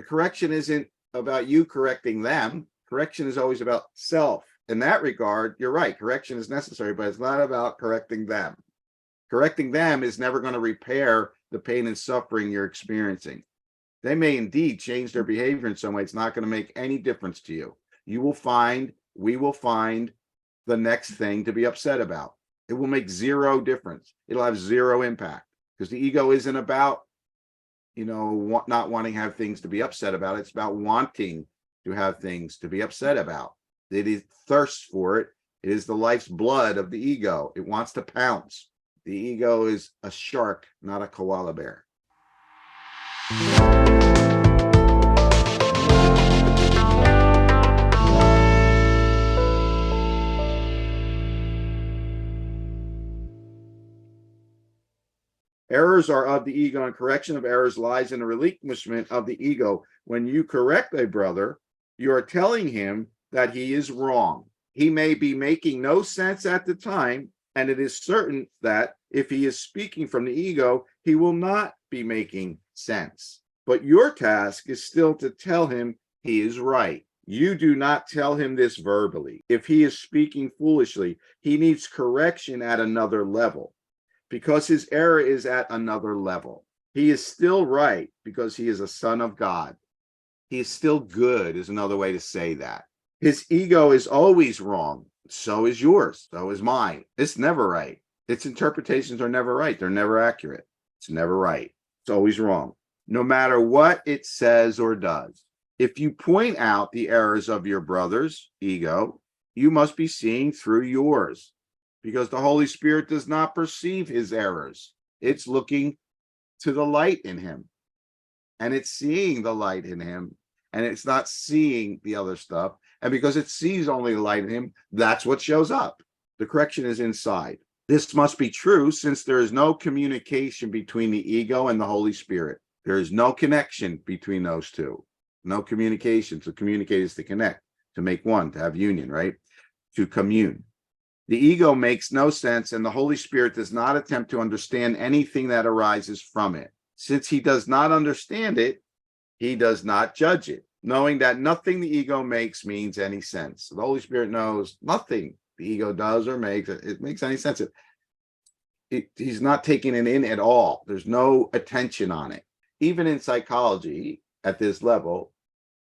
The correction isn't about you correcting them. Correction is always about self. In that regard, you're right. Correction is necessary, but it's not about correcting them. Correcting them is never going to repair the pain and suffering you're experiencing. They may indeed change their behavior in some way. It's not going to make any difference to you. You will find, we will find the next thing to be upset about. It will make zero difference. It'll have zero impact because the ego isn't about, not wanting to have things to be upset about. It's about wanting to have things to be upset about. It is thirst for it. It is the life's blood of the ego. It wants to pounce. The ego is a shark, not a koala bear. Errors are of the ego, and correction of errors lies in the relinquishment of the ego. When you correct a brother, you are telling him that he is wrong. He may be making no sense at the time, and it is certain that if he is speaking from the ego, he will not be making sense. But your task is still to tell him he is right. You do not tell him this verbally. If he is speaking foolishly, he needs correction at another level, because his error is at another level. He is still right because he is a son of God. He is still good is another way to say that. His ego is always wrong. So is yours. So is mine. It's never right. Its interpretations are never right. They're never accurate. It's never right. It's always wrong, no matter what it says or does. If you point out the errors of your brother's ego, you must be seeing through yours, because the Holy Spirit does not perceive his errors. It's looking to the light in him, and it's seeing the light in him, and it's not seeing the other stuff. And because it sees only the light in him, that's what shows up. The correction is inside. This must be true since there is no communication between the ego and the Holy Spirit. There is no connection between those two. No communication. To communicate is to connect, to make one, to have union, right? To commune. The ego makes no sense, and the Holy Spirit does not attempt to understand anything that arises from it. Since he does not understand it, he does not judge it, knowing that nothing the ego makes means any sense. The Holy Spirit knows nothing the ego does or makes any sense. He's not taking it in at all. There's no attention on it. Even in psychology, at this level,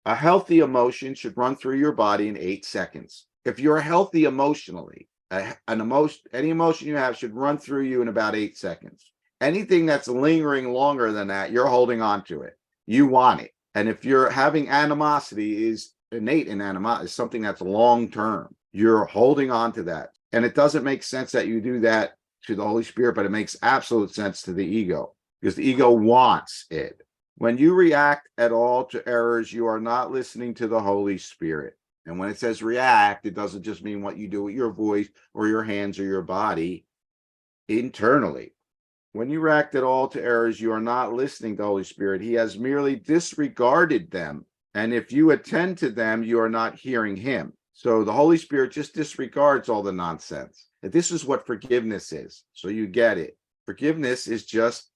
a healthy emotion should run through your body in 8 seconds. If you're healthy emotionally, any emotion you have should run through you in about 8 seconds. Anything that's lingering longer than that, you're holding on to it. You want it. And if you're having animosity, is innate in animosity, is something that's long-term. You're holding on to that. And it doesn't make sense that you do that to the Holy Spirit, but it makes absolute sense to the ego, because the ego wants it. When you react at all to errors, you are not listening to the Holy Spirit. And when it says react, it doesn't just mean what you do with your voice or your hands or your body internally. When you react at all to errors, you are not listening to the Holy Spirit. He has merely disregarded them. And if you attend to them, you are not hearing him. So the Holy Spirit just disregards all the nonsense. And this is what forgiveness is. So you get it. Forgiveness is just,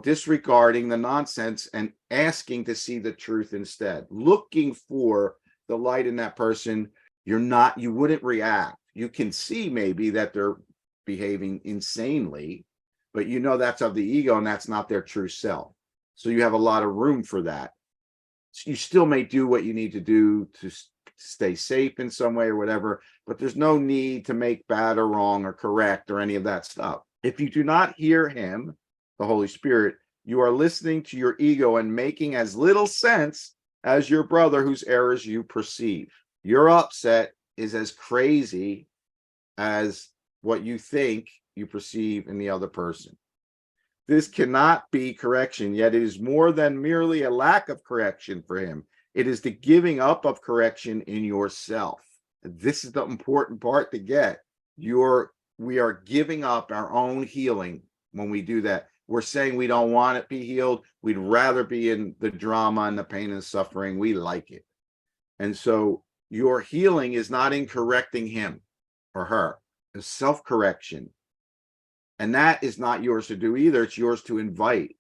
disregarding the nonsense and asking to see the truth instead. Looking for the light in that person. You wouldn't react. You can see maybe that they're behaving insanely, but that's of the ego and that's not their true self. So you have a lot of room for that. You still may do what you need to do to stay safe in some way or whatever, but there's no need to make bad or wrong or correct or any of that stuff. If you do not hear him, the Holy Spirit, you are listening to your ego and making as little sense as your brother whose errors you perceive. Your upset is as crazy as what you think you perceive in the other person. This cannot be correction, yet it is more than merely a lack of correction for him. It is the giving up of correction in yourself. This is the important part to get. We are giving up our own healing when we do that. We're saying we don't want it to be healed. We'd rather be in the drama and the pain and suffering. We like it. And so your healing is not in correcting him or her. It's self-correction. And that is not yours to do either. It's yours to invite.